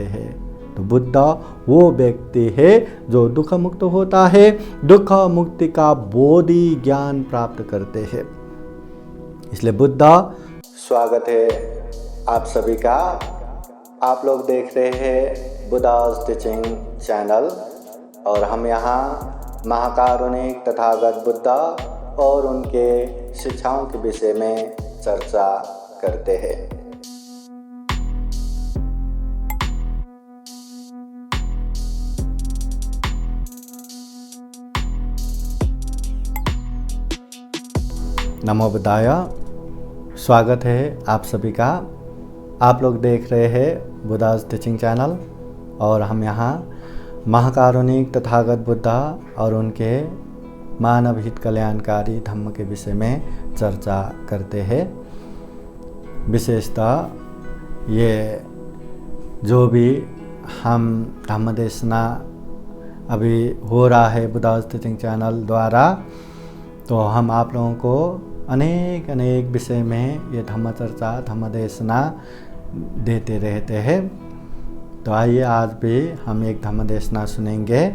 कहते हैं। तो बुद्ध वो व्यक्ति है जो दुख मुक्त होता है, दुख मुक्ति का बोधि ज्ञान प्राप्त करते हैं। इसलिए बुद्ध, स्वागत है आप सभी का। आप लोग देख रहे हैं बुद्धा's टीचिंग चैनल और हम यहाँ महाकारुणिक तथागत बुद्ध और उनके शिक्षाओं के विषय में चर्चा करते हैं। नमो बुद्धाय, स्वागत है आप सभी का। आप लोग देख रहे हैं बुद्धा's टीचिंग चैनल और हम यहाँ महाकारुणिक तथागत बुद्ध और उनके मानव हित कल्याणकारी धम्म के विषय में चर्चा करते हैं। विशेषतः ये जो भी हम धम्म देशना अभी हो रहा है बुद्धा's टीचिंग चैनल द्वारा, तो हम आप लोगों को अनेक विषय में ये धम्म चर्चा धम्म देशना देते रहते हैं। तो आइए आज भी हम एक धम्म देशना सुनेंगे।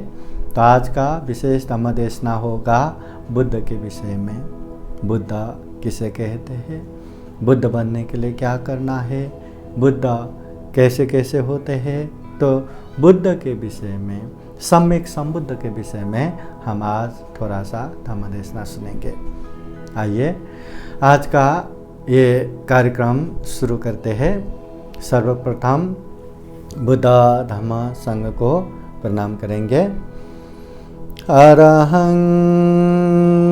तो आज का विशेष धम्म देशना होगा बुद्ध के विषय में। बुद्ध किसे कहते हैं, बुद्ध बनने के लिए क्या करना है, बुद्ध कैसे कैसे होते हैं, तो बुद्ध के विषय में, सम्यक संबुद्ध के विषय में हम आज थोड़ा सा धम्म देशना सुनेंगे। आइए आज का ये कार्यक्रम शुरू करते हैं। सर्वप्रथम बुद्ध धम्म संघ को प्रणाम करेंगे। अरहं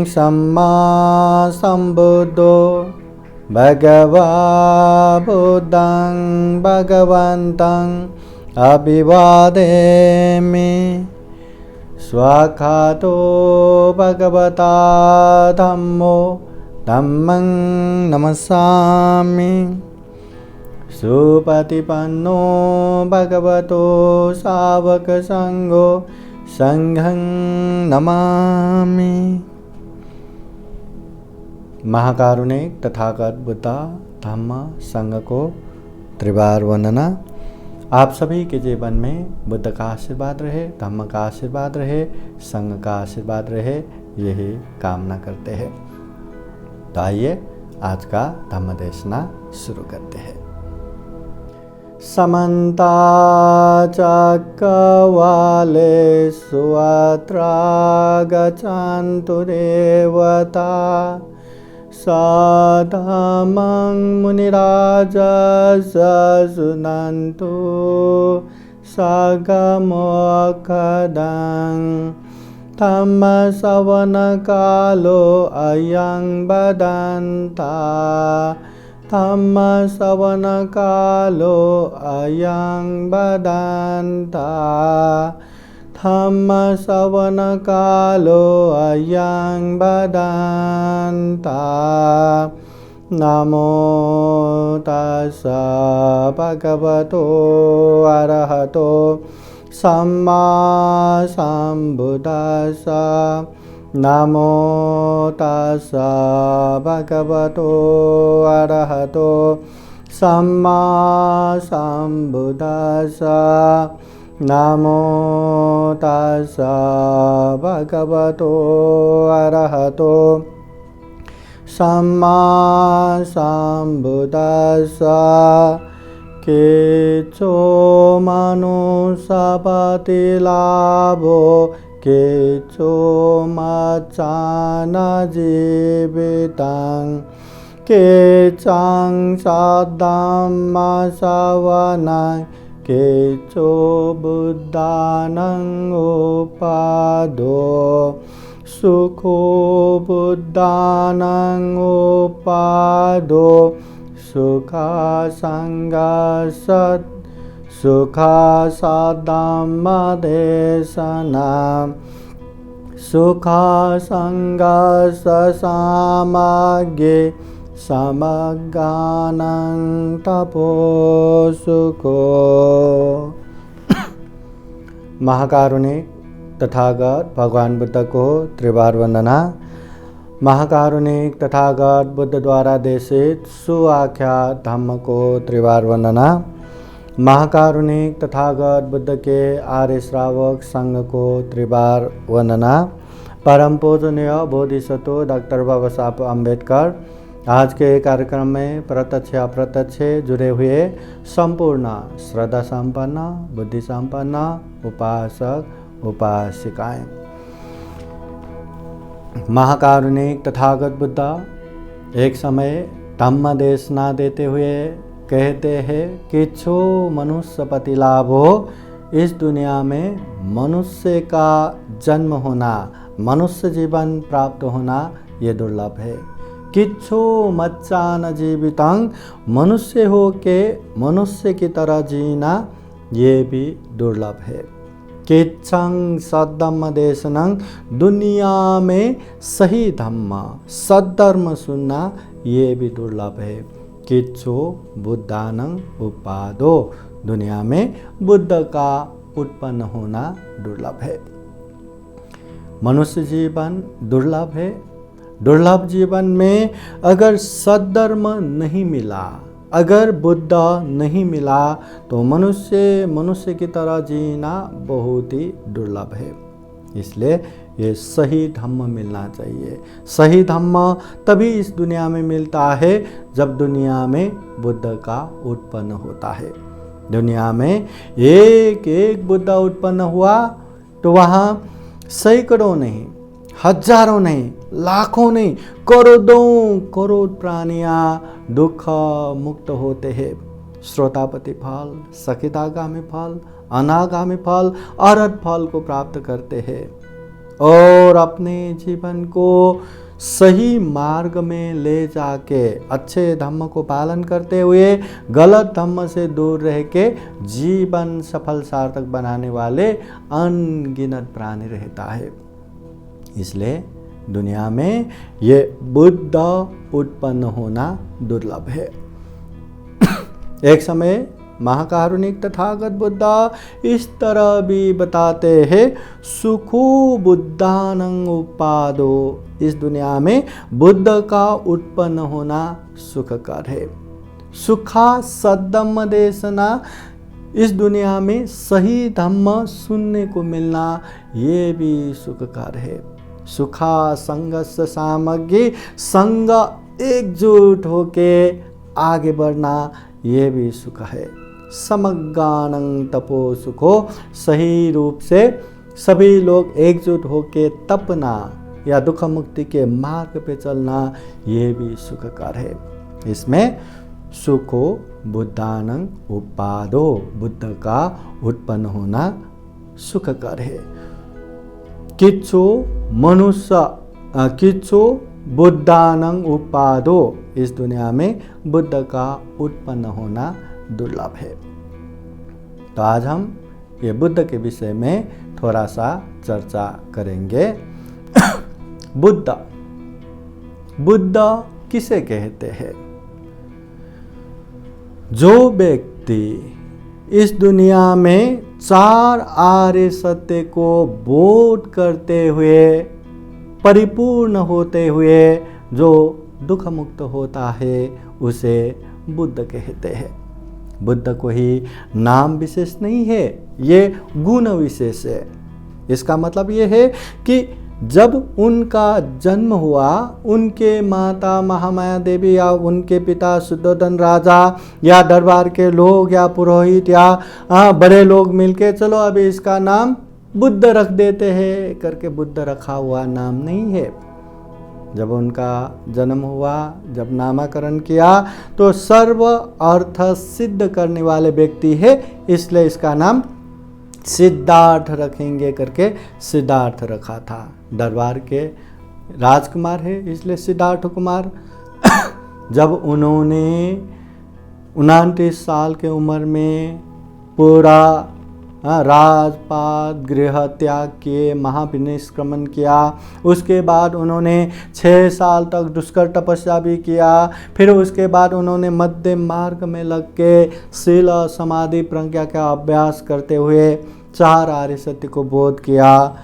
सम्मा संबुद्धो भगवा बुद्धं भगवन्तं अभिवादेमि। स्वाखातो भगवता धम्मो धम्मं नमस्सामि। सुपतिपन्नो भगवतो सावक संघो संघं नमामि। महाकारुणिक तथागत बुद्ध धम्म संघ को त्रिवार वंदना। आप सभी के जीवन में बुद्ध का आशीर्वाद रहे, धम्म का आशीर्वाद रहे, संघ का आशीर्वाद रहे, यही कामना करते हैं। तो आइए आज का धम्म देशना शुरू करते हैं। समन्ता चक्रवालेषु अत्रा गच्छन्तु देवता सधम्मं मुनिराजस्य शृण्वन्तु सगमोखदं। धम्मश्रवणकालो अयं बदन्ता। धम्मश्रवणकालो अयं बदन्ता। धम्मश्रवणकालो अयं बदन्ता। नमो तस्स भगवतो अरहतो सम्मा सम्बुद्दस्स। नमो तस्स भगवतो अरहतो सम्मा सम्बुद्दस्स। नमो तस्स भगवतो अरहतो सम्मा सम्बुद्दस्स। केचो मनुष्यपतिलाभो केचो मच्चान जीवितं। केचं सद्धम्मश्रवणं केचो बुद्धानं उपादो। सुखो बुद्धानं उपादो सुखसङ्गसत् सुखसद्धम्मदेशनं। सुखसङ्गससामग्ये समज्ञानं तपोसुखो। महाकारुणिक तथागत भगवान बुद्ध को त्रिवार वंदना। महाकारुणिक तथागत बुद्ध द्वारा देशित सुआख्यात धम्म को त्रिवार वंदना। महाकारुणिक तथागत बुद्ध के आर्य श्रावक संघ को त्रिबार वंदना। परम पूजनीय बोधिसत्व डॉक्टर बाबा साहब अम्बेडकर आज के कार्यक्रम में प्रत्यक्ष अप्रत्यक्ष जुड़े हुए संपूर्ण श्रद्धा संपन्न बुद्धि संपन्न उपासक उपासिकाएं, महाकारुणिक तथागत बुद्ध एक समय धम्म देशना देते हुए कहते हैं कि जो मनुष्य पति लाभ हो, इस दुनिया में मनुष्य का जन्म होना, मनुष्य जीवन प्राप्त होना ये दुर्लभ है। किच्छो मच्चान जीवितं, मनुष्य हो के मनुष्य की तरह जीना ये भी दुर्लभ है। किच्छं सद्धम्म देशनं, दुनिया में सही धम्म सद्धर्म सुनना ये भी दुर्लभ है। किच्छो बुद्धानं उपादो, दुनिया में बुद्ध का उत्पन्न होना दुर्लभ है। मनुष्य जीवन दुर्लभ है। दुर्लभ जीवन में अगर सद्धर्म नहीं मिला, अगर बुद्ध नहीं मिला तो मनुष्य की तरह जीना बहुत ही दुर्लभ है। इसलिए ये सही धम्म मिलना चाहिए। सही धम्म तभी इस दुनिया में मिलता है जब दुनिया में बुद्ध का उत्पन्न होता है। दुनिया में एक एक बुद्ध उत्पन्न हुआ तो वहाँ सैकड़ों नहीं, हजारों नहीं, लाखों नहीं, करोड़ों करोड़ प्राणियाँ दुख मुक्त होते हैं। श्रोतापति फल, सकितागामी फल, अनागामी फल, अरहत फल को प्राप्त करते हैं और अपने जीवन को सही मार्ग में ले जाके अच्छे धम्म को पालन करते हुए गलत धम्म से दूर रह के जीवन सफल सार्थक बनाने वाले अनगिनत प्राणी रहता है। इसलिए दुनिया में ये बुद्ध उत्पन्न होना दुर्लभ है। एक समय महाकारुणिक तथागत बुद्ध इस तरह भी बताते हैं, सुखो बुद्धानं उपादो, इस दुनिया में बुद्ध का उत्पन्न होना सुखकर है। सुखा सद्धम्म देशना, इस दुनिया में सही धम्म सुनने को मिलना ये भी सुखकर है। सुखा संगस्य सामग्री, संग एकजुट होके आगे बढ़ना ये भी सुख है। समज्ञानं तपो सुखो, सही रूप से सभी लोग एकजुट होके तपना या दुख मुक्ति के मार्ग पे चलना ये भी सुखकर है। इसमें सुखो बुद्धानं उपादो, बुद्ध का उत्पन्न होना सुखकर है। किच्छो बुद्धानं उपादो, इस दुनिया में बुद्ध का उत्पन्न होना दुर्लभ है। तो आज हम ये बुद्ध के विषय में थोड़ा सा चर्चा करेंगे। बुद्ध किसे कहते हैं? जो व्यक्ति इस दुनिया में चार आर्य सत्य को बोध करते हुए परिपूर्ण होते हुए जो दुख मुक्त होता है उसे बुद्ध कहते हैं। बुद्ध को ही नाम विशेष नहीं है, ये गुण विशेष है। इसका मतलब ये है कि जब उनका जन्म हुआ, उनके माता महामाया देवी या उनके पिता शुद्धोधन राजा या दरबार के लोग या पुरोहित या बड़े लोग मिलके चलो अभी इसका नाम बुद्ध रख देते हैं करके बुद्ध रखा हुआ नाम नहीं है। जब उनका जन्म हुआ, जब नामकरण किया तो सर्व अर्थ सिद्ध करने वाले व्यक्ति है, इसलिए इसका नाम सिद्धार्थ रखेंगे करके सिद्धार्थ रखा था। दरबार के राजकुमार है इसलिए सिद्धार्थ कुमार। जब उन्होंने 29 साल के उम्र में पूरा राजपाट गृह त्याग किए, महाविनिष्क्रमण किया, उसके बाद उन्होंने 6 साल तक दुष्कर तपस्या भी किया। फिर उसके बाद उन्होंने मध्य मार्ग में लग के शील समाधि प्रज्ञा का अभ्यास करते हुए चार आर्य सत्य को बोध किया।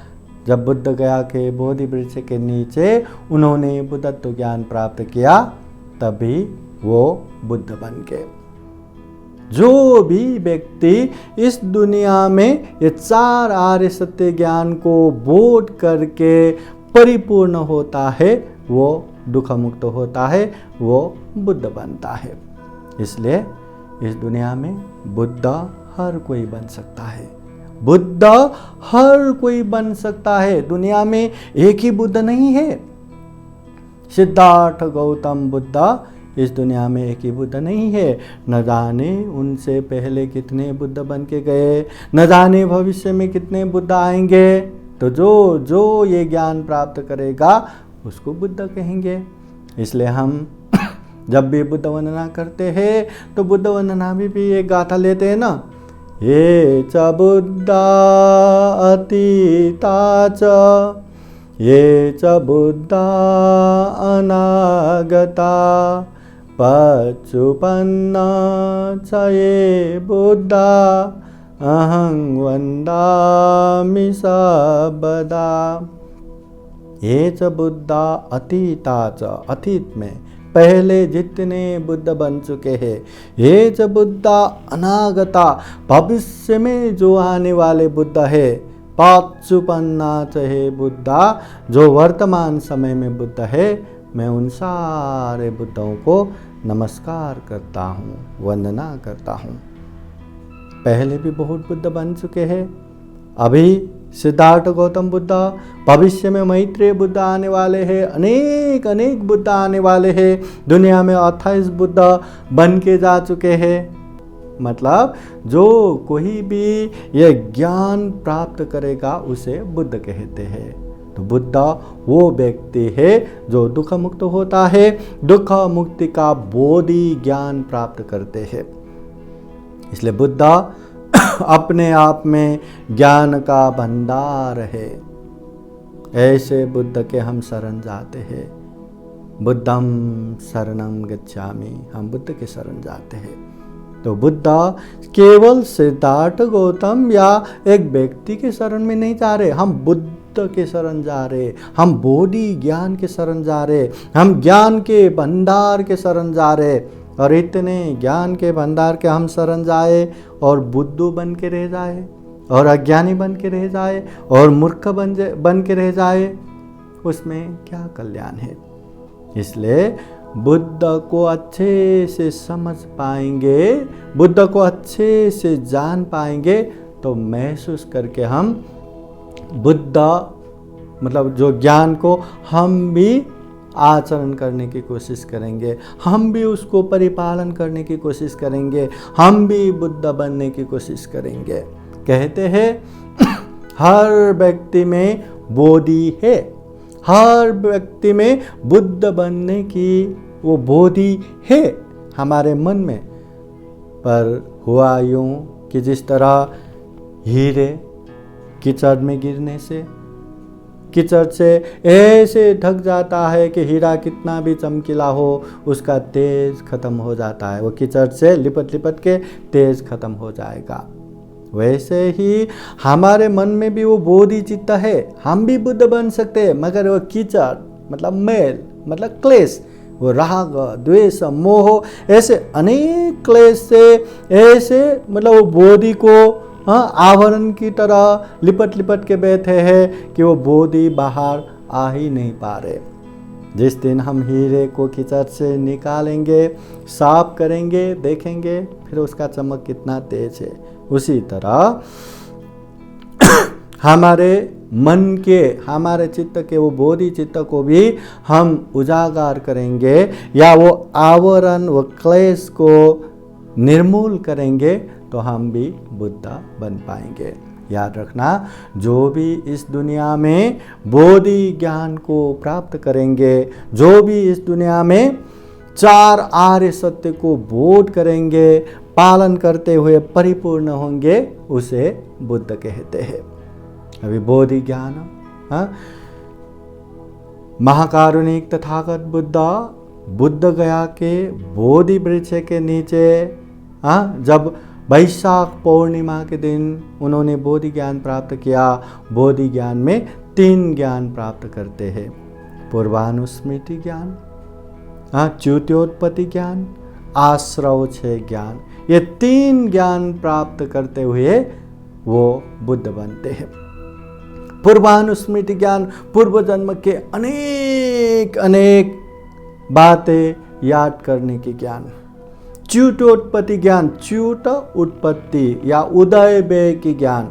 जब बुद्ध गया के बोधि वृक्ष के नीचे उन्होंने बुद्धत्व ज्ञान प्राप्त किया, तभी वो बुद्ध बन गए। जो भी व्यक्ति इस दुनिया में ये 4 आर्य सत्य ज्ञान को बोध करके परिपूर्ण होता है, वो दुख मुक्त होता है, वो बुद्ध बनता है। इसलिए इस दुनिया में बुद्ध हर कोई बन सकता है। बुद्ध हर कोई बन सकता है। दुनिया में एक ही बुद्ध नहीं है। सिद्धार्थ गौतम बुद्ध इस दुनिया में एक ही बुद्ध नहीं है। न जाने उनसे पहले कितने बुद्ध बन के गए, न जाने भविष्य में कितने बुद्ध आएंगे। तो जो ये ज्ञान प्राप्त करेगा उसको बुद्ध कहेंगे। इसलिए हम जब भी बुद्ध वंदना करते हैं तो बुद्ध वंदना में भी एक गाथा लेते हैं ना, ये च बुद्धा अतीता च, ये च बुद्धा अनागता, पच्चुपन्ना च ये बुद्धा, अहं वन्दामि सर्वदा। ये च बुद्धा अतीता च, अतीत में पहले जितने बुद्ध बन चुके हैं। ये च बुद्धा अनागता, भविष्य में जो आने वाले बुद्ध है। पाचुपन्ना चहे बुद्धा, जो वर्तमान समय में बुद्ध है। मैं उन सारे बुद्धों को नमस्कार करता हूँ, वंदना करता हूँ। पहले भी बहुत बुद्ध बन चुके हैं। अभी सिद्धार्थ गौतम बुद्ध, भविष्य में मैत्रेय बुद्ध आने वाले हैं। अनेक अनेक बुद्ध आने वाले हैं। दुनिया में 28 बुद्ध बन के जा चुके हैं। मतलब जो कोई भी यह ज्ञान प्राप्त करेगा उसे बुद्ध कहते हैं। तो बुद्ध वो व्यक्ति है जो दुख मुक्त होता है, दुख मुक्ति का बोधि ज्ञान प्राप्त करते हैं। इसलिए बुद्ध अपने आप में ज्ञान का भंडार है। ऐसे बुद्ध के हम शरण जाते हैं। बुद्धम शरणम गच्छामि, हम बुद्ध के शरण जाते हैं। तो बुद्ध केवल सिद्धार्थ गौतम या एक व्यक्ति के शरण में नहीं जा रहे, हम बुद्ध के शरण जा रहे, हम बोधि ज्ञान के शरण जा रहे, हम ज्ञान के भंडार के शरण जा रहे। और इतने ज्ञान के भंडार के हम शरण जाए और बुद्धू बन के रह जाए, और अज्ञानी बन के रह जाए, और मूर्ख बन के रह जाए, उसमें क्या कल्याण है। इसलिए बुद्ध को अच्छे से समझ पाएंगे, बुद्ध को अच्छे से जान पाएंगे तो महसूस करके हम बुद्ध मतलब जो ज्ञान को हम भी आचरण करने की कोशिश करेंगे, हम भी उसको परिपालन करने की कोशिश करेंगे, हम भी बुद्ध बनने की कोशिश करेंगे। कहते हैं हर व्यक्ति में बोधि है, हर व्यक्ति में बुद्ध बनने की वो बोधि है हमारे मन में। पर हुआ यूं कि जिस तरह हीरे कीचड़ में गिरने से, कीचड़ से ऐसे ढक जाता है कि हीरा कितना भी चमकीला हो उसका तेज खत्म हो जाता है, वो कीचड़ से लिपट लिपट के तेज खत्म हो जाएगा। वैसे ही हमारे मन में भी वो बोधि चित्त है, हम भी बुद्ध बन सकते हैं, मगर वो कीचड़ मतलब मैल मतलब क्लेश, वो राग द्वेष मोह ऐसे अनेक क्लेश से ऐसे मतलब वो बोधि को आवरण की तरह लिपट लिपट के बैठे हैं कि वो बोधि बाहर आ ही नहीं पा रहे। जिस दिन हम हीरे को कीचड़ से निकालेंगे, साफ करेंगे, देखेंगे फिर उसका चमक कितना तेज है। उसी तरह हमारे मन के, हमारे चित्त के वो बोधि चित्त को भी हम उजागर करेंगे या वो आवरण वो क्लेश को निर्मूल करेंगे तो हम भी बुद्ध बन पाएंगे। याद रखना, जो भी इस दुनिया में बोधि ज्ञान को प्राप्त करेंगे, जो भी इस दुनिया में 4 आर्य सत्य को बोध करेंगे, पालन करते हुए परिपूर्ण होंगे, उसे बुद्ध कहते हैं। अभी बोधि ज्ञान महाकारुणिक तथागत बुद्ध गया के बोधि वृक्ष के नीचे जब वैशाख पूर्णिमा के दिन उन्होंने बोधि ज्ञान प्राप्त किया। बोधि ज्ञान में 3 ज्ञान प्राप्त करते हैं, पूर्वानुस्मृति ज्ञान, च्युत्योत्पत्ति ज्ञान, आश्रव 6 ज्ञान। ये 3 ज्ञान प्राप्त करते हुए वो बुद्ध बनते हैं। पूर्वानुस्मृति ज्ञान, पूर्व जन्म के अनेक बातें याद करने की ज्ञान। च्युतोत्पत्ति ज्ञान, च्युत उत्पत्ति या उदय व्यय की ज्ञान,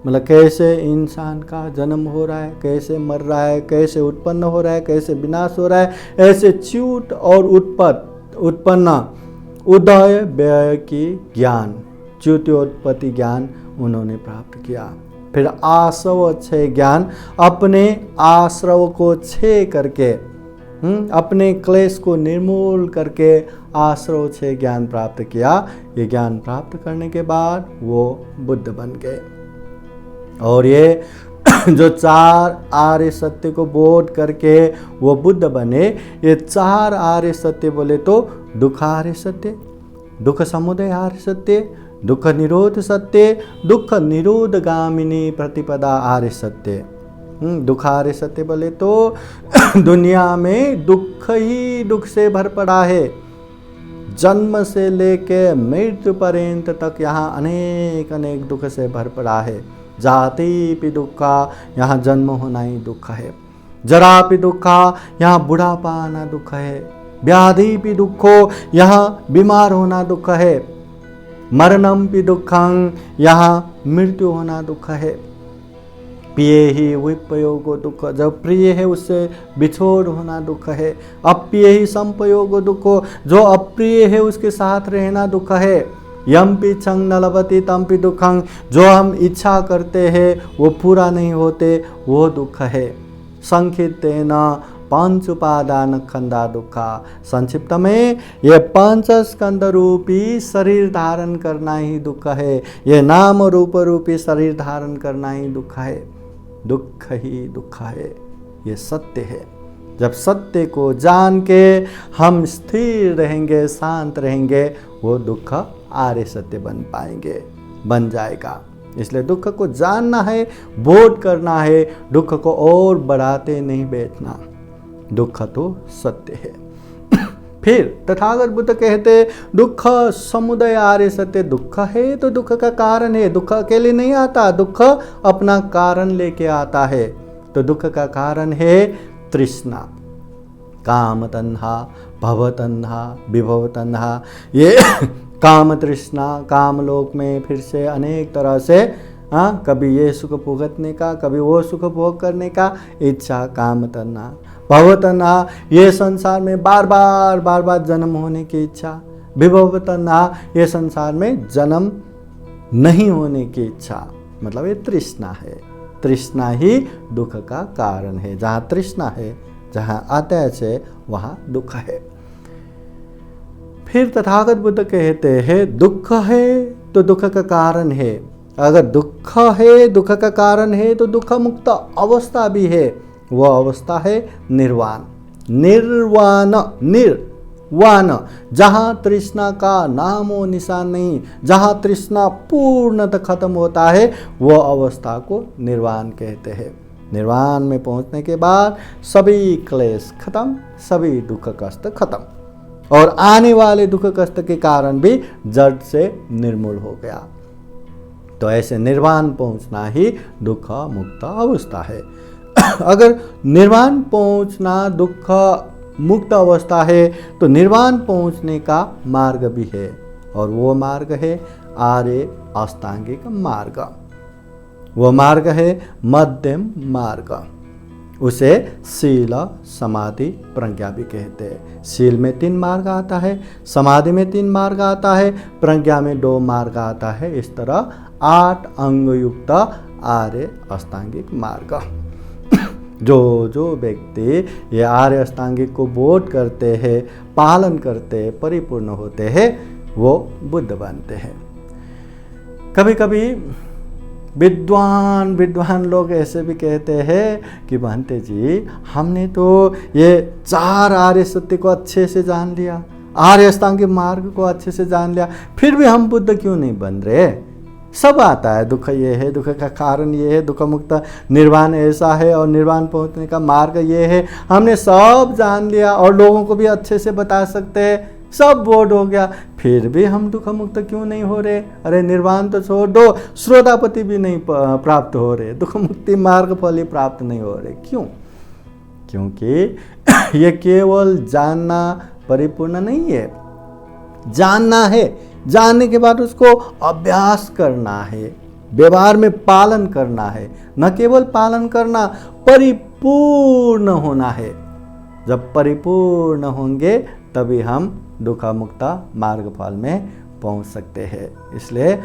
मतलब कैसे इंसान का जन्म हो रहा है, कैसे मर रहा है, कैसे उत्पन्न हो रहा है, कैसे विनाश हो रहा है, ऐसे च्युत और उत्पन्न उदय व्यय की ज्ञान, च्युतोत्पत्ति ज्ञान उन्होंने प्राप्त किया। फिर आश्रव क्षय ज्ञान, अपने आश्रव को क्षय करके, अपने क्लेश को निर्मूल करके आश्रव क्षय ज्ञान प्राप्त किया। ये ज्ञान प्राप्त करने के बाद वो बुद्ध बन गए। और ये जो 4 आर्य सत्य को बोध करके वो बुद्ध बने, ये 4 आर्य सत्य बोले तो दुख आर्य सत्य, दुख समुदय आर्य सत्य, दुख निरोध सत्य, दुख निरोध गामिनी प्रतिपदा आर्य सत्य। दुख आर्य सत्य बोले तो दुनिया में दुख ही दुख से भर पड़ा है। जन्म से लेके मृत्यु पर्यंत तक यहाँ अनेक दुख से भर पड़ा है। जाति भी दुखा, यहाँ जन्म होना ही दुख है। जरा भी दुखा, यहाँ बुढ़ापा आना दुख है। व्याधि भी दुखो, यहाँ बीमार होना दुख है। मरणम भी दुखं, यहाँ मृत्यु होना दुख है। प्रिय ही विपयोगो दुख, जब प्रिय है उससे बिछोड़ होना दुख है। अप्रिय ही संपयोगो दुखो, जो अप्रिय है उसके साथ रहना दुख है। यम पी छंग न लभते तम पी दुखं, जो हम इच्छा करते हैं वो पूरा नहीं होते, वो दुख है। संक्षिप्तेन पंच उपादान खंदा दुखा, संक्षिप्त में ये 5 स्कंद रूपी शरीर धारण करना ही दुख है। ये नाम रूप रूपी शरीर धारण करना ही दुख है। दुख ही दुख है, ये सत्य है। जब सत्य को जान के हम स्थिर रहेंगे, शांत रहेंगे, वो दुख आर्य सत्य बन जाएगा। इसलिए दुख को जानना है, बोध करना है, दुख को और बढ़ाते नहीं बैठना। दुख तो सत्य है। फिर तथागत बुद्ध कहते दुख समुदय आर्य सत्य। दुख है तो दुख का कारण है, दुख अकेले नहीं आता, दुख अपना कारण लेके आता है। तो दुख का कारण है तृष्णा, काम तन्हा, भव तन्हा, विभव तन्हा। ये काम तृष्णा, काम लोक में फिर से अनेक तरह से कभी ये सुख भुगतने का, कभी वो सुख भोग करने का इच्छा, काम तन्हा। भव तन्हा, ये संसार में बार बार जन्म होने की इच्छा। विभव तन्हा, ये संसार में जन्म नहीं होने की इच्छा। मतलब ये तृष्णा है। तृष्णा ही दुख का कारण है। जहाँ तृष्णा है, जहाँ अटैच है, वहाँ दुख है। फिर तथागत बुद्ध कहते हैं दुख है तो दुख का कारण है। अगर दुख है, दुख का कारण है, तो दुख मुक्त अवस्था भी है। वह अवस्था है निर्वाण। निर्वाण, जहाँ तृष्णा का नामो निशान नहीं, जहाँ तृष्णा पूर्णतः खत्म होता है, वह अवस्था को निर्वाण कहते हैं। निर्वाण में पहुंचने के बाद सभी क्लेश खत्म, सभी दुख कष्ट खत्म, और आने वाले दुख कष्ट के कारण भी जड़ से निर्मूल हो गया। तो ऐसे निर्वाण पहुंचना ही दुख मुक्त अवस्था है। अगर निर्वाण पहुंचना दुख मुक्त अवस्था है, तो निर्वाण पहुंचने का मार्ग भी है, और वो मार्ग है आर्य अष्टांगिक मार्ग। वो मार्ग है मध्यम मार्ग। उसे शील, समाधि, प्रज्ञा भी कहते हैं। शील में 3 मार्ग आता है, समाधि में 3 मार्ग आता है, प्रज्ञा में 2 मार्ग आता है। इस तरह 8 अंग युक्त आर्य अष्टांगिक मार्ग। जो व्यक्ति ये आर्य अष्टांगिक को बोध करते हैं, पालन करते हैं, परिपूर्ण होते हैं, वो बुद्ध बनते हैं। कभी कभी विद्वान लोग ऐसे भी कहते हैं कि महंत जी, हमने तो ये 4 आर्य सत्य को अच्छे से जान लिया, आर्य अष्टांगिक मार्ग को अच्छे से जान लिया, फिर भी हम बुद्ध क्यों नहीं बन रहे? सब आता है, दुख ये है, दुख का कारण ये है, दुख मुक्त निर्वाण ऐसा है, और निर्वाण पहुंचने का मार्ग ये है। हमने सब जान लिया और लोगों को भी अच्छे से बता सकते हैं, सब बोध हो गया, फिर भी हम दुख मुक्त क्यों नहीं हो रहे? अरे निर्वाण तो छोड़ दो, श्रोतापति भी नहीं प्राप्त हो रहे, दुख मुक्ति मार्ग फल ही प्राप्त नहीं हो रहे। क्यों? क्योंकि ये केवल जानना परिपूर्ण नहीं है। जानना है, जानने के बाद उसको अभ्यास करना है, व्यवहार में पालन करना है। न केवल पालन करना, परिपूर्ण होना है। जब परिपूर्ण होंगे तभी हम दुख मुक्ता मार्ग फल में पहुंच सकते हैं। इसलिए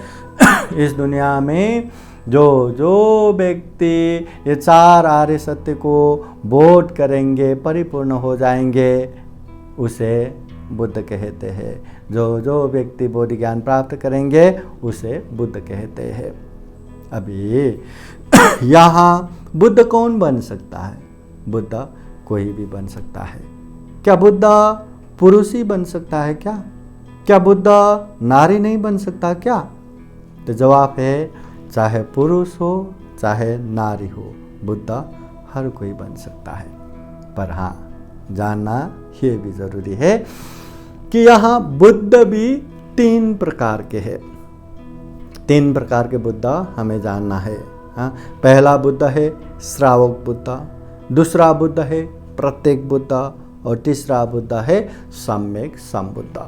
इस दुनिया में जो व्यक्ति ये 4 आर्य सत्य को बोध करेंगे, परिपूर्ण हो जाएंगे, उसे बुद्ध कहते हैं। जो व्यक्ति बोध ज्ञान प्राप्त करेंगे उसे बुद्ध कहते हैं। अभी यहाँ बुद्ध कौन बन सकता है? बुद्ध कोई भी बन सकता है। क्या बुद्ध पुरुष ही बन सकता है क्या? क्या बुद्ध नारी नहीं बन सकता क्या? तो जवाब है, चाहे पुरुष हो चाहे नारी हो, बुद्ध हर कोई बन सकता है। पर हाँ, जानना ये भी जरूरी है कि यहाँ बुद्ध भी 3 प्रकार के हैं। 3 प्रकार के बुद्ध हमें जानना है। हाँ, पहला बुद्ध है श्रावक बुद्ध, दूसरा बुद्ध है प्रत्येक बुद्ध, और तीसरा बुद्ध है सम्यक संबुद्ध।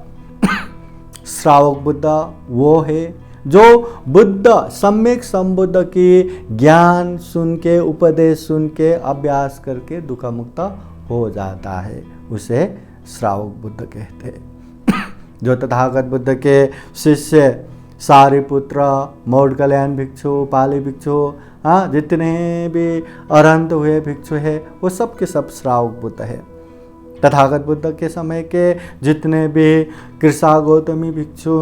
श्रावक बुद्ध वो है जो बुद्ध सम्यक संबुद्ध की ज्ञान सुन के, उपदेश सुन के, अभ्यास करके दुख मुक्त हो जाता है, उसे श्रावक बुद्ध कहते हैं। जो तथागत बुद्ध के शिष्य सारिपुत्र, मौढ़ भिक्षु, पाली भिक्षु, हाँ, जितने भी अरहंत हुए भिक्षु है, वो सब के सब श्रावक बुद्ध है। तथागत बुद्ध के समय के जितने भी कृषा गौतमी भिक्षु,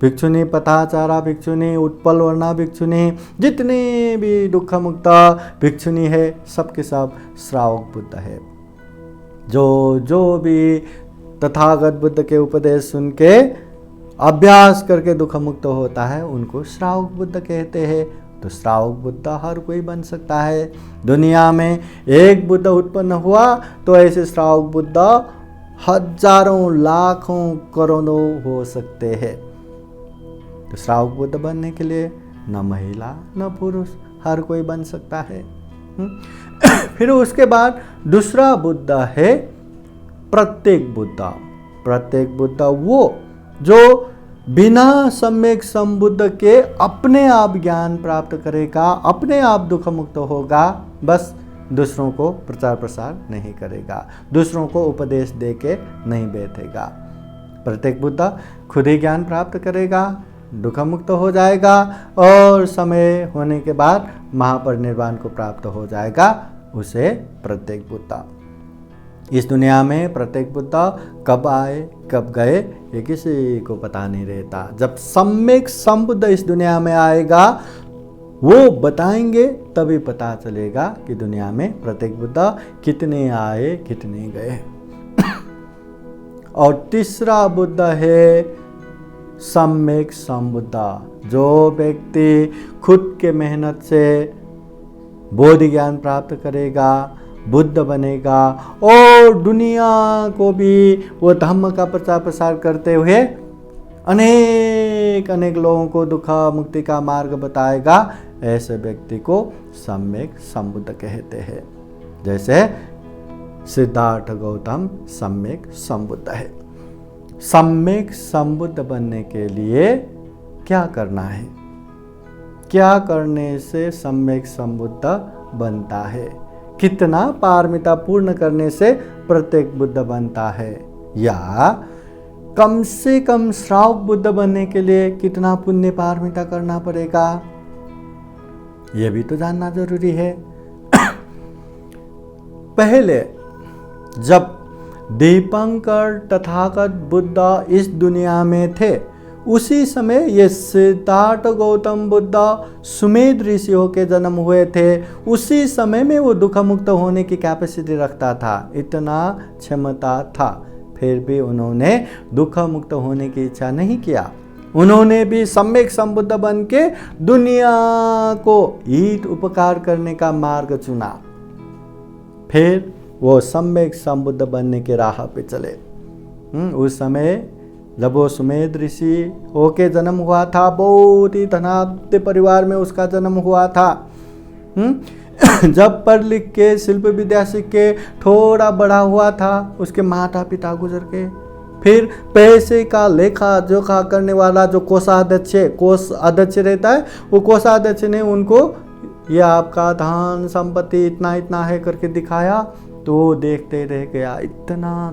भिक्षुनी, पथाचारा भिक्षुनी, उत्पल वर्णा भिक्षुनी, जितने भी दुख मुक्त भिक्षुनी है, सब के सब श्रावक बुद्ध है। जो भी तथागत बुद्ध के उपदेश सुन के अभ्यास करके दुख मुक्त होता है, उनको श्रावक बुद्ध कहते हैं। तो श्रावक बुद्ध हर कोई बन सकता है। दुनिया में एक बुद्ध उत्पन्न हुआ तो ऐसे श्रावक बुद्ध हजारों, लाखों, करोड़ों हो सकते हैं। तो श्रावक बुद्ध बनने के लिए न महिला न पुरुष, हर कोई बन सकता है। फिर उसके बाद दूसरा बुद्ध है प्रत्येक बुद्ध। प्रत्येक बुद्ध वो जो बिना सम्यक संबुद्ध के अपने आप ज्ञान प्राप्त करेगा, अपने आप दुख मुक्त होगा, बस दूसरों को प्रचार प्रसार नहीं करेगा, दूसरों को उपदेश दे के नहीं बैठेगा। प्रत्येक बुद्ध खुद ही ज्ञान प्राप्त करेगा, दुख मुक्त हो जाएगा, और समय होने के बाद महापरिनिर्वाण को प्राप्त हो जाएगा, उसे प्रत्येक बुद्ध। इस दुनिया में प्रत्येक बुद्ध कब आए कब गए ये किसी को पता नहीं रहता। जब सम्यक संबुद्ध इस दुनिया में आएगा, वो बताएंगे, तभी पता चलेगा कि दुनिया में प्रत्येक बुद्ध कितने आए कितने गए। और तीसरा बुद्ध है सम्यक संबुद्ध। जो व्यक्ति खुद के मेहनत से बोध ज्ञान प्राप्त करेगा, बुद्ध बनेगा, और दुनिया को भी वो धम्म का प्रचार प्रसार करते हुए अनेक लोगों को दुख मुक्ति का मार्ग बताएगा, ऐसे व्यक्ति को सम्यक संबुद्ध कहते हैं। जैसे सिद्धार्थ गौतम सम्यक संबुद्ध है। सम्यक संबुद्ध बनने के लिए क्या करना है? क्या करने से सम्यक संबुद्ध बनता है? कितना पारमिता पूर्ण करने से प्रत्येक बुद्ध बनता है? या कम से कम श्रावक बुद्ध बनने के लिए कितना पुण्य पारमिता करना पड़ेगा? यह भी तो जानना जरूरी है। पहले जब दीपंकर तथागत बुद्ध इस दुनिया में थे, उसी समय ये सिद्धार्थ गौतम बुद्ध सुमेध ऋषि होकर जन्म हुए थे। उसी समय में वो दुख मुक्त होने की कैपेसिटी रखता था, इतना क्षमता था, फिर भी उन्होंने दुख मुक्त होने की इच्छा नहीं किया। उन्होंने भी सम्यक संबुद्ध बन के दुनिया को हित उपकार करने का मार्ग चुना। फिर वो सम्यक संबुद्ध बनने के राह पे चले। उस समय जब वो सुमेध ऋषि होके जन्म हुआ था, बहुत ही धनाढ्य परिवार में उसका जन्म हुआ था। जब पढ़ लिख के शिल्प विद्या सीख के थोड़ा बड़ा हुआ था, उसके माता पिता गुजर गए। फिर पैसे का लेखा जोखा करने वाला जो कोषाध्यक्ष रहता है, वो कोषाध्यक्ष ने उनको ये आपका धन संपत्ति इतना इतना है करके दिखाया, तो देखते रह गया। इतना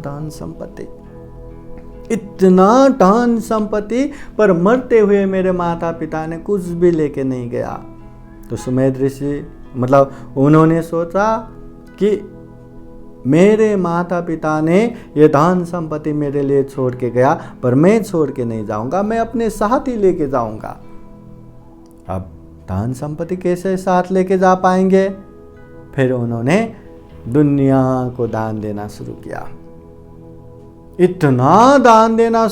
धन संपत्ति पर मरते हुए मेरे माता पिता ने कुछ भी लेके नहीं गया। तो सुमेध ऋषि उन्होंने सोचा कि मेरे माता पिता ने ये धन संपत्ति मेरे लिए छोड़ के गया, पर मैं छोड़ के नहीं जाऊंगा, मैं अपने साथ ही लेके जाऊंगा। अब धन संपत्ति कैसे साथ लेके जा पाएंगे? फिर उन्होंने दुनिया को दान देना शुरू किया। इतना दान देना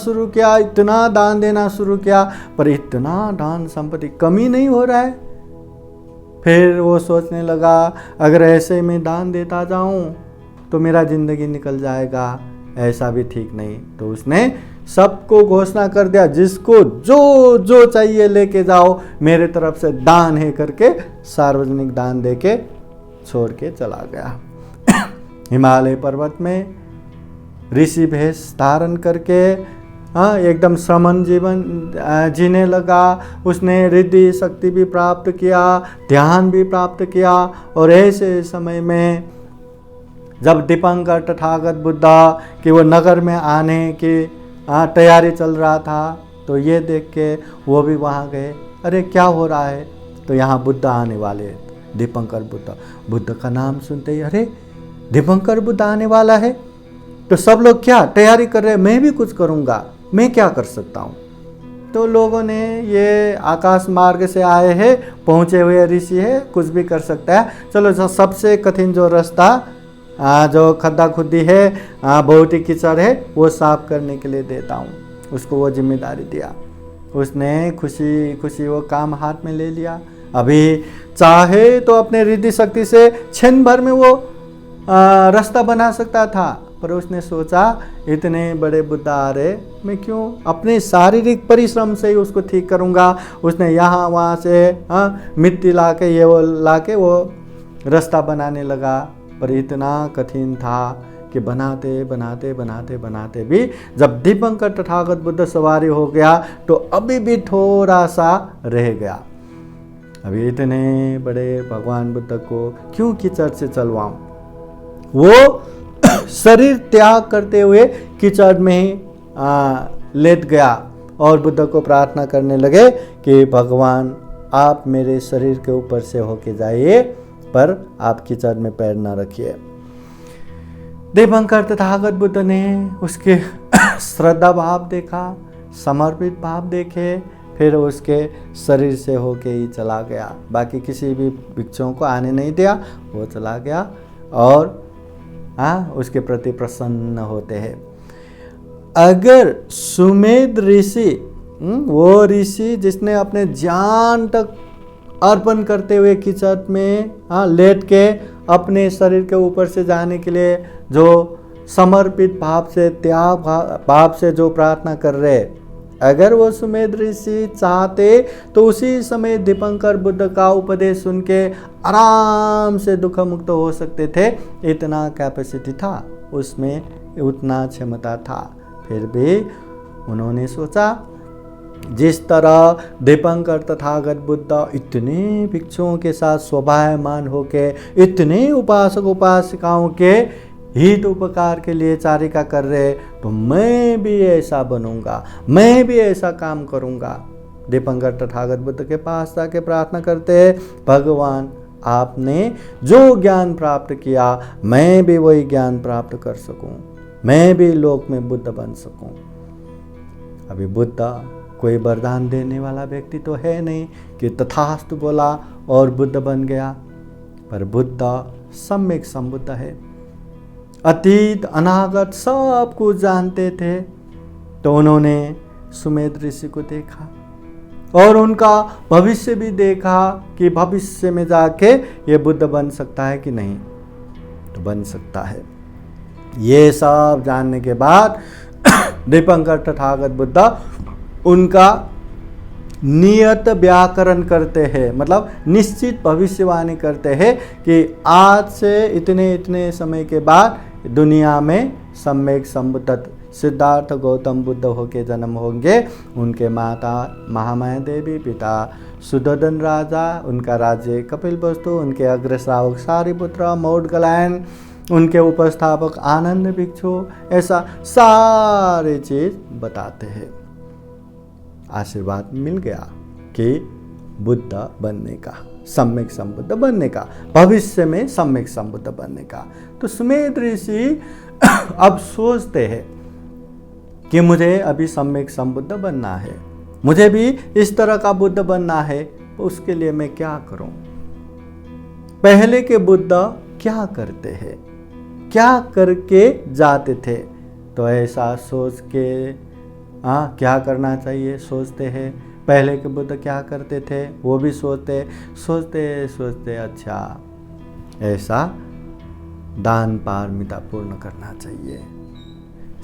शुरू किया, पर इतना धन संपत्ति कमी नहीं हो रहा है। फिर वो सोचने लगा, अगर ऐसे में दान देता जाऊं तो मेरा जिंदगी निकल जाएगा, ऐसा भी ठीक नहीं। तो उसने सबको घोषणा कर दिया, जिसको जो जो चाहिए लेके जाओ, मेरे तरफ से दान है करके सार्वजनिक दान देके छोड़ के चला गया। हिमालय पर्वत में ऋषि भेष धारण करके एकदम श्रमण जीवन जीने लगा। उसने रिद्धि शक्ति भी प्राप्त किया, ध्यान भी प्राप्त किया। और ऐसे समय में जब दीपंकर तथागत बुद्धा कि वो नगर में आने की तैयारी चल रहा था, तो ये देख के वो भी वहाँ गए। अरे क्या हो रहा है? तो यहाँ बुद्ध आने वाले, दीपंकर बुद्ध का नाम सुनते ही, अरे दीपंकर बुद्ध आने वाला है, तो सब लोग क्या तैयारी कर रहे हैं, मैं भी कुछ करूँगा, मैं क्या कर सकता हूँ। तो लोगों ने, ये आकाश मार्ग से आए हैं, पहुँचे हुए ऋषि है, कुछ भी कर सकता है, चलो सबसे कठिन जो रास्ता जो खद्दा खुद्दी है, बहुत ही कीचड़ है, वो साफ करने के लिए देता हूँ। उसको वो जिम्मेदारी दिया। उसने खुशी खुशी वो काम हाथ में ले लिया। अभी चाहे तो अपने रिद्धि शक्ति से क्षण भर में वो रास्ता बना सकता था, पर उसने सोचा इतने बड़े बुद्ध आ रहे, मैं क्यों अपने शारीरिक परिश्रम से ही उसको ठीक करूँगा। उसने यहाँ वहाँ से मिट्टी लाके ये वो लाके वो रास्ता बनाने लगा। पर इतना कठिन था कि बनाते भी जब दीपंकर तथागत बुद्ध सवारी हो गया, तो अभी भी थोड़ा सा रह गया। अभी इतने बड़े भगवान बुद्ध को क्यों कीचड़ से चलवाऊं? वो शरीर त्याग करते हुए कीचड़ में ही लेट गया और बुद्ध को प्रार्थना करने लगे कि भगवान आप मेरे शरीर के ऊपर से होके जाइए, पर आप कीचड़ में पैर न रखिए। दीपंकर तथागत बुद्ध ने उसके श्रद्धा भाव देखा, समर्पित भाव देखे, फिर उसके शरीर से होके ही चला गया। बाकी किसी भी भिक्षुओं को आने नहीं दिया, वो चला गया और उसके प्रति प्रसन्न होते हैं। अगर सुमेध ऋषि, वो ऋषि जिसने अपने जान तक अर्पण करते हुए कीचड़ में लेट के अपने शरीर के ऊपर से जाने के लिए जो समर्पित भाव से, त्याग भाव से जो प्रार्थना कर रहे, अगर वो सुमेध ऋषि चाहते तो उसी समय दीपंकर बुद्ध का उपदेश सुन के आराम से दुख मुक्त हो सकते थे। इतना कैपेसिटी था उसमें, उतना क्षमता था। फिर भी उन्होंने सोचा, जिस तरह दीपंकर तथागत बुद्ध इतने भिक्षुओं के साथ स्वभावमान होके इतने उपासक उपासिकाओं के हित उपकार के लिए चारिका कर रहे, तो मैं भी ऐसा बनूंगा, मैं भी ऐसा काम करूंगा। दीपंकर तथागत बुद्ध के पास जाके प्रार्थना करते हैं, भगवान आपने जो ज्ञान प्राप्त किया, मैं भी वही ज्ञान प्राप्त कर सकूं, मैं भी लोक में बुद्ध बन सकूं। अभी बुद्ध कोई वरदान देने वाला व्यक्ति तो है नहीं कि तथास्तु बोला और बुद्ध बन गया, पर बुद्ध सम्यक संबुद्ध है, अतीत अनागत सब कुछ जानते थे। तो उन्होंने सुमेध ऋषि को देखा और उनका भविष्य भी देखा कि भविष्य में जाके ये बुद्ध बन सकता है कि नहीं, तो बन सकता है। ये सब जानने के बाद दीपंकर तथागत बुद्ध उनका नियत व्याकरण करते हैं, मतलब निश्चित भविष्यवाणी करते हैं कि आज से इतने इतने समय के बाद दुनिया में सम्यक संबुद्ध सिद्धार्थ गौतम बुद्ध होके जन्म होंगे। उनके माता महामाया देवी, पिता सुदोधन राजा, उनका राज्य कपिल वस्तु, उनके अग्रश्रावक सारिपुत्र, मौडगलायन, उनके उपस्थापक आनंद भिक्षु, ऐसा सारे चीज बताते हैं। आशीर्वाद मिल गया कि बुद्ध बनने का, सम्यक संबुद्ध बनने का, भविष्य में सम्यक संबुद्ध बनने का। तो सुमेध ऋषि अब सोचते हैं कि मुझे अभी सम्यक संबुद्ध बनना है, मुझे भी इस तरह का बुद्ध बनना है, तो उसके लिए मैं क्या करूं? पहले के बुद्ध क्या करते हैं, क्या करके जाते थे? तो ऐसा सोच के क्या करना चाहिए सोचते हैं। पहले के बुद्ध क्या करते थे वो भी सोचते अच्छा ऐसा दान पारमिता पूर्ण करना चाहिए,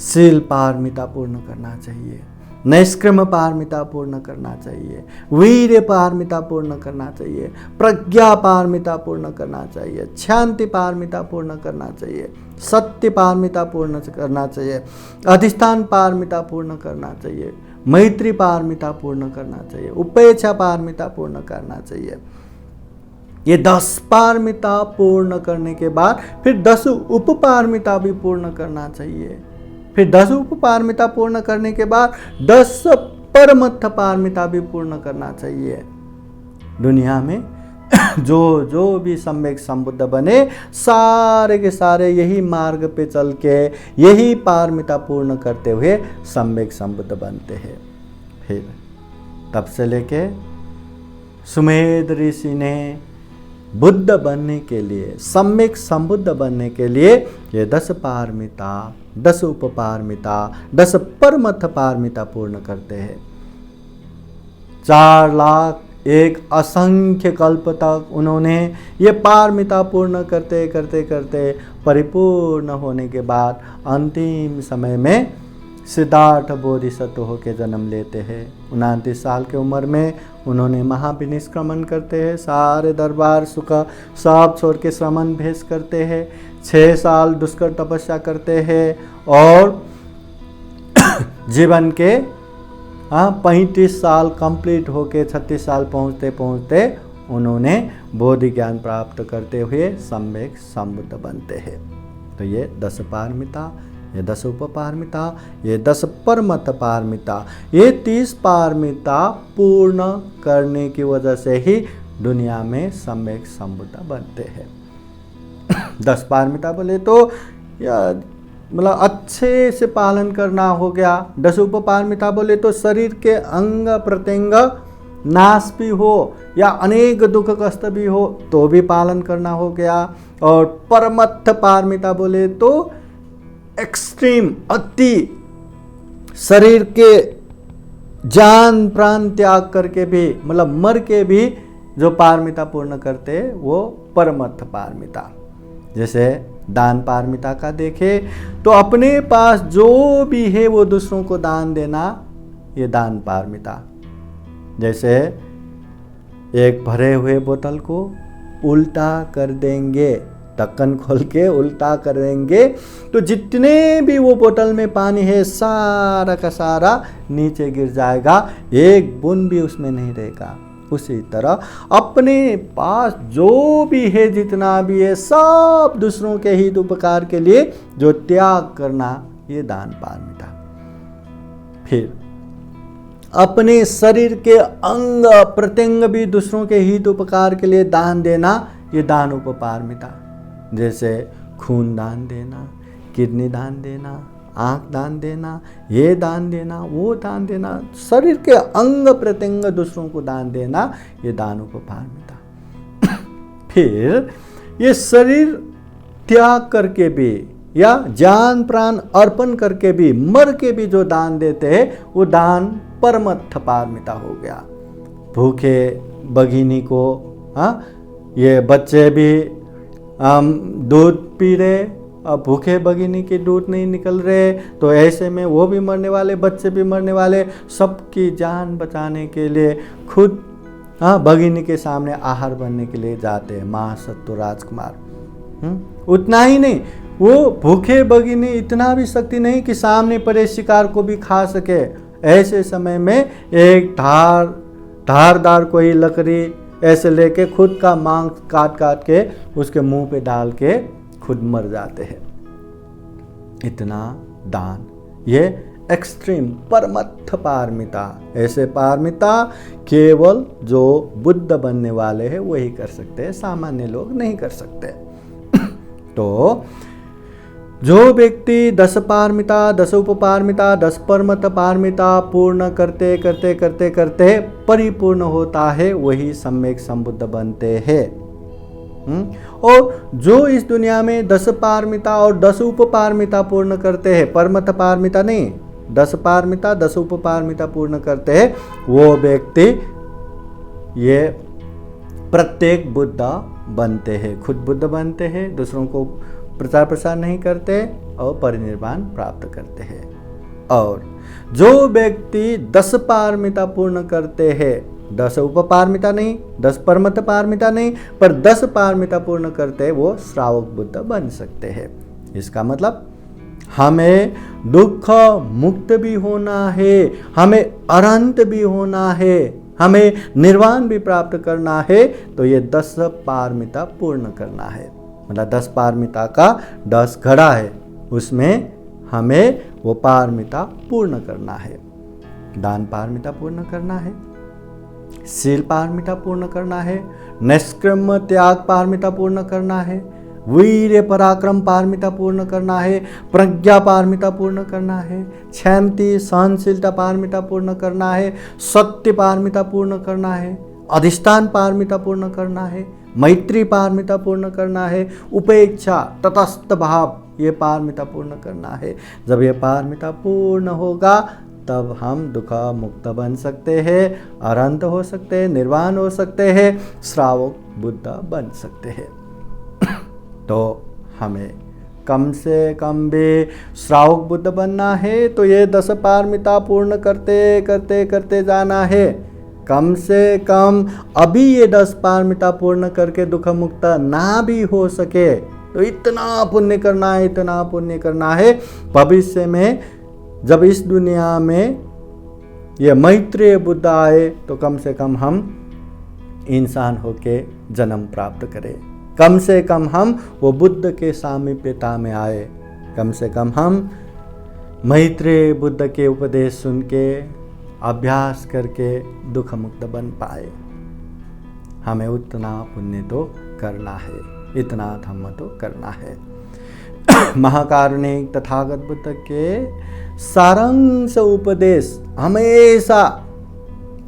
शील पारमिता पूर्ण करना चाहिए, नैष्क्रम पारमिता पूर्ण करना चाहिए, वीर्य पारमिता पूर्ण करना चाहिए, प्रज्ञा पारमिता पूर्ण करना चाहिए, शांति पारमिता पूर्ण करना चाहिए, सत्य पारमिता पूर्ण करना चाहिए, अधिष्ठान पारमिता पूर्ण करना चाहिए, मैत्री पारमिता पूर्ण करना चाहिए, उपेक्षा पारमिता पूर्ण करना चाहिए। ये 10 पारमिता पूर्ण करने के बाद फिर 10 उपपारमिता भी पूर्ण करना चाहिए। फिर 10 उपपारमिता पूर्ण करने के बाद 10 परमत्थ पारमिता भी पूर्ण करना चाहिए। दुनिया में जो भी सम्यक संबुद्ध बने सारे के सारे यही मार्ग पे चल के यही पारमिता पूर्ण करते हुए सम्यक संबुद्ध बनते हैं। फिर तब से लेके सुमेध ऋषि ने बुद्ध बनने के लिए, सम्यक संबुद्ध बनने के लिए ये 10 पारमिता, 10 उपपारमिता, 10 परमत्थ पारमिता पूर्ण करते हैं। 4 लाख एक असंख्य कल्प तक उन्होंने ये पारमिता पूर्ण करते करते करते परिपूर्ण होने के बाद अंतिम समय में सिद्धार्थ बोधिसत्व होकर जन्म लेते हैं। 29 साल की उम्र में उन्होंने महाविनिष्क्रमण करते हैं, सारे दरबार सुख सब छोड़ के श्रमण भेष करते हैं, 6 साल दुष्कर तपस्या करते हैं और जीवन के 35 साल कंप्लीट होके 36 साल पहुँचते पहुँचते उन्होंने बोधि ज्ञान प्राप्त करते हुए सम्यक संबुद्ध बनते हैं। तो ये 10 पारमिता, ये 10 उपपारमिता, ये 10 परमत्थ पारमिता, ये 30 पारमिता पूर्ण करने की वजह से ही दुनिया में सम्यक संबुद्ध बनते हैं। 10 पारमिता बोले तो या मतलब अच्छे से पालन करना हो गया। 10 उपपारमिता बोले तो शरीर के अंग प्रत्यंग नाश भी हो या अनेक दुख कष्ट भी हो तो भी पालन करना हो गया। और परमत्थ पारमिता बोले तो एक्सट्रीम अति शरीर के जान प्राण त्याग करके भी मतलब मर के भी जो पारमिता पूर्ण करते वो परमत्थ पारमिता। जैसे दान पारमिता का देखे तो अपने पास जो भी है वो दूसरों को दान देना, ये दान पारमिता। जैसे एक भरे हुए बोतल को उल्टा कर देंगे, ढक्कन खोल के उल्टा कर देंगे तो जितने भी वो बोतल में पानी है सारा का सारा नीचे गिर जाएगा, एक बूंद भी उसमें नहीं रहेगा। उसी तरह अपने पास जो भी है जितना भी है सब दूसरों के हित उपकार के लिए जो त्याग करना, ये दान पारमिता। फिर अपने शरीर के अंग प्रत्यंग भी दूसरों के हित उपकार के लिए दान देना, ये दान उपपारमिता। जैसे खून दान देना, किडनी दान देना, आँख दान देना, ये दान देना, वो दान देना, शरीर के अंग प्रत्यंग दूसरों को दान देना, ये दान उपपारमिता। फिर ये शरीर त्याग करके भी या जान प्राण अर्पण करके भी मर के भी जो दान देते हैं वो दान परमत्थ पारमिता हो गया। भूखे भगिनी को ये बच्चे भी दूध पी रहे भूखे बघिनी के दूध नहीं निकल रहे, तो ऐसे में वो भी मरने वाले, बच्चे भी मरने वाले। सबकी जान बचाने के लिए खुद बघिनी के सामने आहार बनने के लिए जाते हैं महासत्व राजकुमार। उतना ही नहीं, वो भूखे बघिनी इतना भी शक्ति नहीं कि सामने पड़े शिकार को भी खा सके। ऐसे समय में एक धारदार कोई लकड़ी ऐसे लेके खुद का मांस काट काट के उसके मुंह पे डाल के खुद मर जाते हैं। इतना दान, ये एक्सट्रीम परमत्थ पारमिता। ऐसे पारमिता केवल जो बुद्ध बनने वाले हैं वही कर सकते हैं, सामान्य लोग नहीं कर सकते। तो जो व्यक्ति 10 पारमिता, 10 उपपारमिता, 10 परमत्थ पारमिता पूर्ण करते करते करते करते परिपूर्ण होता है, वही सम्यक संबुद्ध बनते हैं। और जो इस दुनिया में 10 पारमिता और 10 उपपारमिता पूर्ण करते हैं, परमत्थ पारमिता नहीं, 10 पारमिता 10 उपपारमिता पूर्ण करते हैं, वो व्यक्ति ये प्रत्येक बुद्ध बनते हैं, खुद बुद्ध बनते हैं, दूसरों को प्रचार प्रसार नहीं करते और परिनिर्वाण प्राप्त करते हैं। और जो व्यक्ति 10 पारमिता पूर्ण करते हैं, 10 उपपारमिता नहीं, 10 परमत्थ पारमिता नहीं, पर 10 पारमिता पूर्ण करते हैं, वो श्रावक बुद्ध बन सकते हैं। इसका मतलब हमें दुख मुक्त भी होना है, हमें अनंत भी होना है, हमें निर्वाण भी प्राप्त करना है, तो ये 10 पारमिता पूर्ण करना है। मतलब 10 पारमिता का 10 घड़ा है, उसमें हमें वो पारमिता पूर्ण करना है। दान पारमिता पूर्ण करना है, शील पारमिता पूर्ण करना है, निष्क्रम त्याग पारमिता पूर्ण करना है, वीर्य पराक्रम पारमिता पूर्ण करना है, प्रज्ञा पारमिता पूर्ण करना है, क्षमति सहनशीलता पारमिता पूर्ण करना है, सत्य पारमिता पूर्ण करना है, अधिष्ठान पारमिता पूर्ण करना है, मैत्री पारमिता पूर्ण करना है, उपेक्षा तटस्थ भाव ये पारमिता पूर्ण करना है। जब ये पारमिता पूर्ण होगा तब हम दुख मुक्त बन सकते हैं, अनंत हो सकते हैं, निर्वाण हो सकते हैं, श्रावक बुद्ध बन सकते हैं। तो हमें कम से कम भी श्रावक बुद्ध बनना है तो ये 10 पारमिता पूर्ण करते करते करते जाना है। कम से कम अभी ये 10 पारमिता पूर्ण करके दुख मुक्त ना भी हो सके तो इतना पुण्य करना है, इतना पुण्य करना है, भविष्य में जब इस दुनिया में ये मैत्रेय बुद्ध आए तो कम से कम हम इंसान होके जन्म प्राप्त करें, कम से कम हम वो बुद्ध के सामीप्यता में आए, कम से कम हम मैत्रेय बुद्ध के उपदेश सुन के अभ्यास करके दुख मुक्त बन पाए। हमें उतना पुण्य तो करना है, इतना धम्म तो करना है। महाकारुणिक तथागत बुद्ध के सारांश उपदेश हमेशा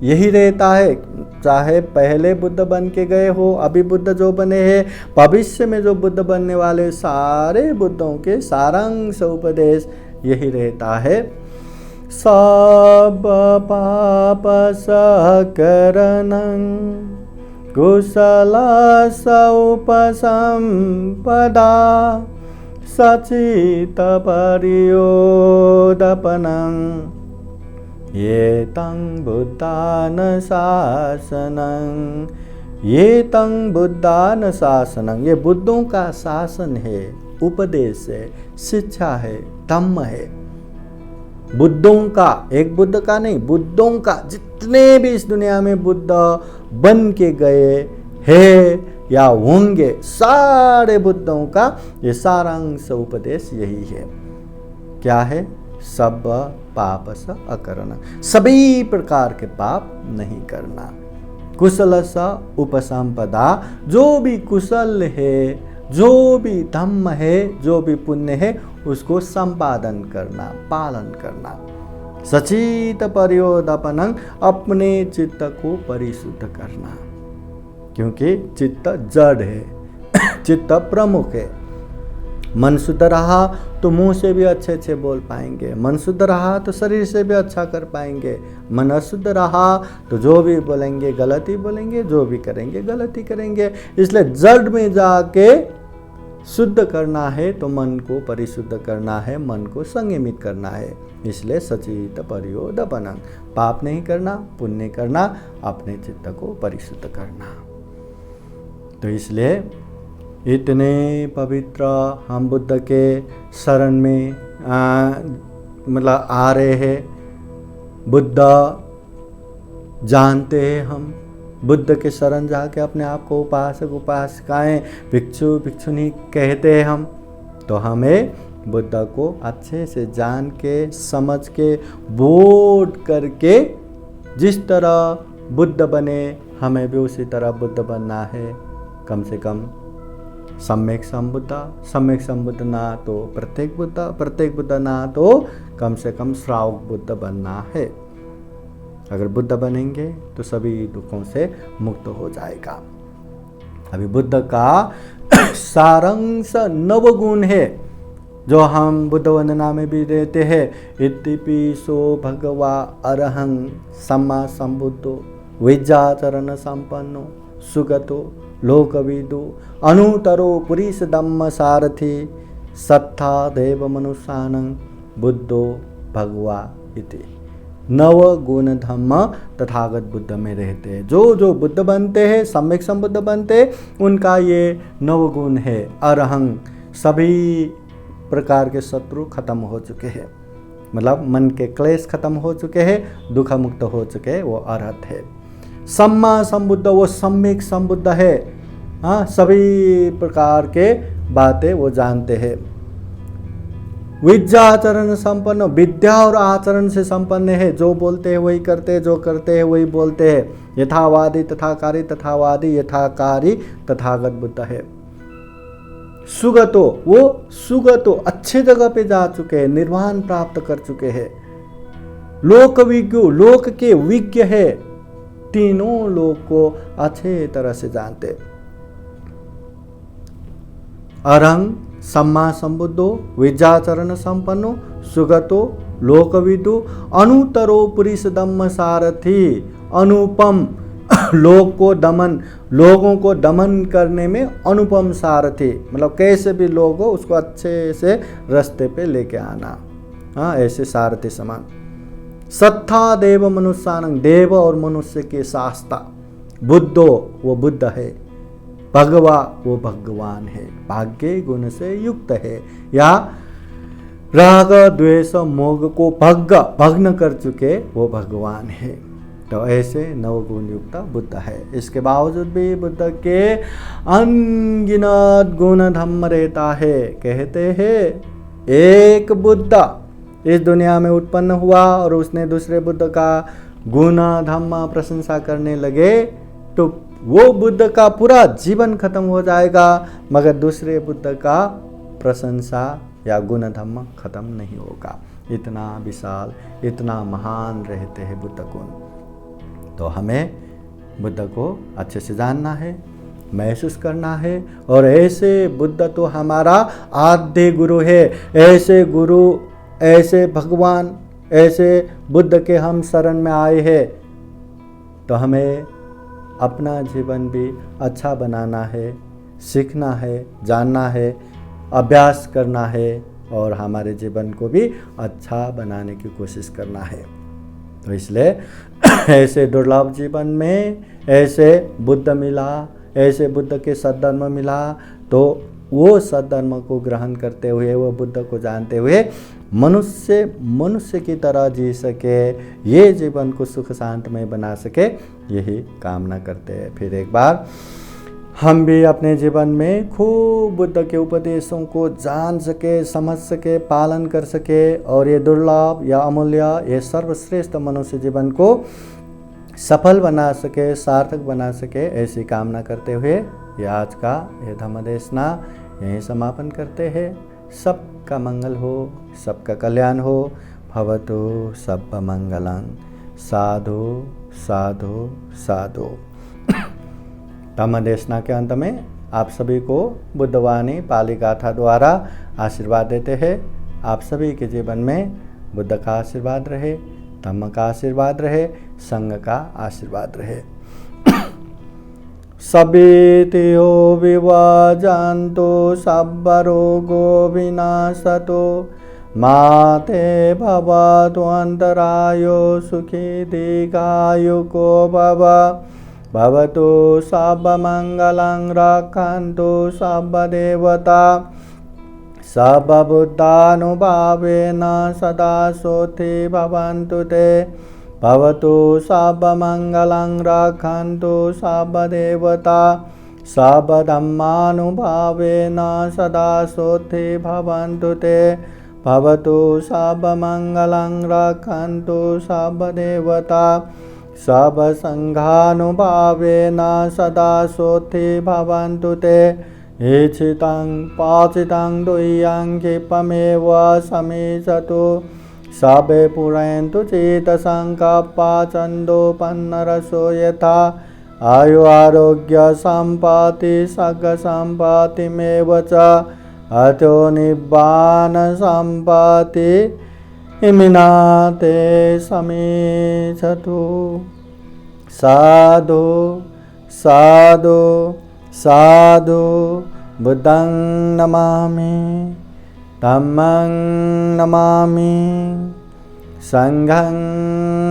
यही रहता है, चाहे पहले बुद्ध बन के गए हो, अभी बुद्ध जो बने हैं, भविष्य में जो बुद्ध बनने वाले, सारे बुद्धों के सारांश उपदेश यही रहता है। सब पाप सकरणं कुशल उपसंपदा सचित परियोदपनं ये तं बुद्धान शासनं, ये तं बुद्धान शासनं, ये बुद्धों का शासन है, उपदेश है, शिक्षा है, धम्म है। बुद्धों का, एक बुद्ध का नहीं, बुद्धों का, जितने भी इस दुनिया में बुद्ध बन के गए हैं या होंगे, सारे बुद्धों का ये सारांश उपदेश यही है। क्या है? सब पाप स अकरण, सभी प्रकार के पाप नहीं करना। कुशल स उपसंपदा, जो भी कुशल है, जो भी धम्म है, जो भी पुण्य है, उसको संपादन करना, पालन करना। सचित परियोदपनं, अपने चित्त को परिशुद्ध करना, क्योंकि चित्त जड़ है, चित्त प्रमुख है। मन शुद्ध रहा तो मुंह से भी अच्छे अच्छे बोल पाएंगे, मन शुद्ध रहा तो शरीर से भी अच्छा कर पाएंगे, मन अशुद्ध रहा तो जो भी बोलेंगे गलत ही बोलेंगे, जो भी करेंगे गलत ही करेंगे। इसलिए जड़ में जाके शुद्ध करना है तो मन को परिशुद्ध करना है, मन को संयमित करना है। इसलिए सचित पर्योदपनम, पाप नहीं करना, पुण्य करना, अपने चित्त को परिशुद्ध करना। तो इसलिए इतने पवित्र हम बुद्ध के शरण में मतलब आ रहे हैं। बुद्ध जानते हैं हम, बुद्ध के शरण जाके अपने आप को उपासक उपासिकाएं भिक्षु भिक्षुनी कहते हैं हम। तो हमें बुद्ध को अच्छे से जान के समझ के बोध करके जिस तरह बुद्ध बने हमें भी उसी तरह बुद्ध बनना है। कम से कम सम्यक संबुद्ध ना तो प्रत्येक बुद्ध ना तो कम से कम श्रावक बुद्ध बनना है। अगर बुद्ध बनेंगे तो सभी दुखों से मुक्त हो जाएगा। अभी बुद्ध का सारांश 9 गुण है जो हम बुद्ध वंदना में भी देते हैं। इतिपिसो भगवा अरहं सम्मा संबुद्धो विद्याचरण संपन्नो सुगतो लोकविदु अनुतरो पुरीश धम्म सारथी सत्था देव मनुष्यानं बुद्धो भगवा इति। 9 गुण धम्म तथागत बुद्ध में रहते हैं। जो बुद्ध बनते हैं, सम्यक संबुद्ध बनते हैं, उनका ये 9 गुण है। अरहं, सभी प्रकार के शत्रु खत्म हो चुके हैं, मतलब मन के क्लेश खत्म हो चुके हैं, दुख मुक्त हो चुके हैं, वो अरहत है। सम्मा संबुद्ध, वो सम्यक संबुद्ध है। हाँ, सभी प्रकार के बातें वो जानते हैं। विद्याचरण संपन्न, विद्या और आचरण से संपन्न है। जो बोलते हैं वही करते हैं, जो करते हैं वही बोलते हैं। यथावादी तथाकारी, तथावादी यथाकारी, तथागत बुद्ध है। सुगतो, वो सुगतो अच्छे जगह पे जा चुके हैं, निर्वाण प्राप्त कर चुके हैं। लोक विज्ञ, लोक के विज्ञ है, तीनों लोक को अच्छे तरह से जानते। अरहं सम्मा संबुद्धो विद्याचरण संपन्नो सुगतो लोकविदु अनुतरो पुरीश धम्म सारथी। अनुपम, लोगों को दमन करने में अनुपम सारथी, मतलब कैसे भी लोग हो उसको अच्छे से रास्ते पे लेके आना। हाँ, ऐसे सारथी समान। सत्ता देव मनुष्यानं, देव और मनुष्य के शास्ता। बुद्धो, वो बुद्ध है। भगवा, वो भगवान है, भाग्य गुण से युक्त है, या राग द्वेष मोह को भग्न कर चुके वो भगवान है। तो ऐसे 9 गुण युक्त बुद्ध है। इसके बावजूद भी बुद्ध के अनगिनत गुण धम्म रहता है। कहते हैं एक बुद्ध इस दुनिया में उत्पन्न हुआ और उसने दूसरे बुद्ध का गुण धम्म प्रशंसा करने लगे तो वो बुद्ध का पूरा जीवन खत्म हो जाएगा, मगर दूसरे बुद्ध का प्रशंसा या गुण धम्म खत्म नहीं होगा। इतना विशाल, इतना महान रहते हैं बुद्ध गुण। तो हमें बुद्ध को अच्छे से जानना है, महसूस करना है, और ऐसे बुद्ध तो हमारा आद्य गुरु है। ऐसे गुरु, ऐसे भगवान, ऐसे बुद्ध के हम शरण में आए हैं। तो हमें अपना जीवन भी अच्छा बनाना है, सीखना है, जानना है, अभ्यास करना है, और हमारे जीवन को भी अच्छा बनाने की कोशिश करना है। तो इसलिए ऐसे दुर्लभ जीवन में ऐसे बुद्ध मिला, ऐसे बुद्ध के सद्धर्म मिला, तो वो सद्धर्म को ग्रहण करते हुए, वो बुद्ध को जानते हुए मनुष्य की तरह जी सके, ये जीवन को सुख शांतमय बना सके, यही कामना करते हैं। फिर एक बार हम भी अपने जीवन में खूब बुद्ध के उपदेशों को जान सके, समझ सके, पालन कर सके, और ये दुर्लभ या अमूल्य, ये सर्वश्रेष्ठ मनुष्य जीवन को सफल बना सके, सार्थक बना सके, ऐसी कामना करते हुए ये आज का ये धम्म देशना यहीं समापन करते हैं। सबका मंगल हो, सबका कल्याण हो। भवतु सब्ब मंगलं। साधु साधु साधु। धम्म देशना के अंत में आप सभी को बुद्धवाणी पाली गाथा द्वारा आशीर्वाद देते हैं। आप सभी के जीवन में बुद्ध का आशीर्वाद रहे, धम्म का आशीर्वाद रहे, संघ का आशीर्वाद रहे। सभीतियो विभाजन्तु सब्बरोगो विनाशतो माते भवतु अन्तरायो सुखी दीर्घायुको भव भवतु सर्वमङ्गलं रक्षन्तु सर्वदेवता सर्वबुद्धानुभावेन सदा सोऽथि भवन्तु ते भवतु सर्वमङ्गलं रक्षन्तु सर्वदेवता सर्वधर्मानुभावेन सदा सोऽथि भवन्तु ते भवतु सर्वमङ्गलं रक्षन्तु सर्वदेवता सर्वसङ्घानुभावेन सदा सोऽथि भवन्तु ते इच्छितं पाचितं दुह्यं क्षिपमेव समीचतु सर्वे पुरन्तु चित्तसङ्कल्पा छन्दोपन्नरसो यथा आयु आरोग्य सम्पत्ति सर्गसम्पत्तिमेव च अतो निब्बान सम्पत्ति इमिनाते समीचतु साधु साधु साधु बुद्धं नमामि धम्मं नमामि संघं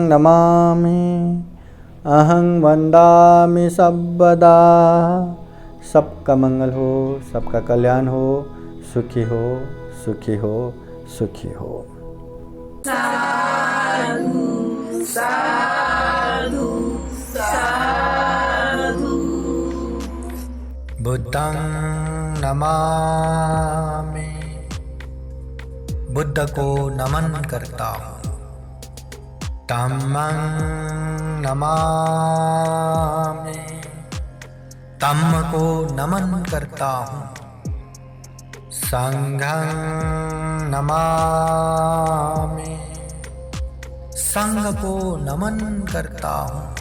नमामि अहं वन्दामि सर्वदा। सबका मंगल हो, सबका कल्याण हो, सुखी हो, सुखी हो, सुखी हो। साधु साधु साधु। बुद्धं नमामि, बुद्ध को नमन करता हूँ। धम्मं नमामि, धम्म को नमन करता हूँ। संघं नमामि, संघ को नमन करता हूँ।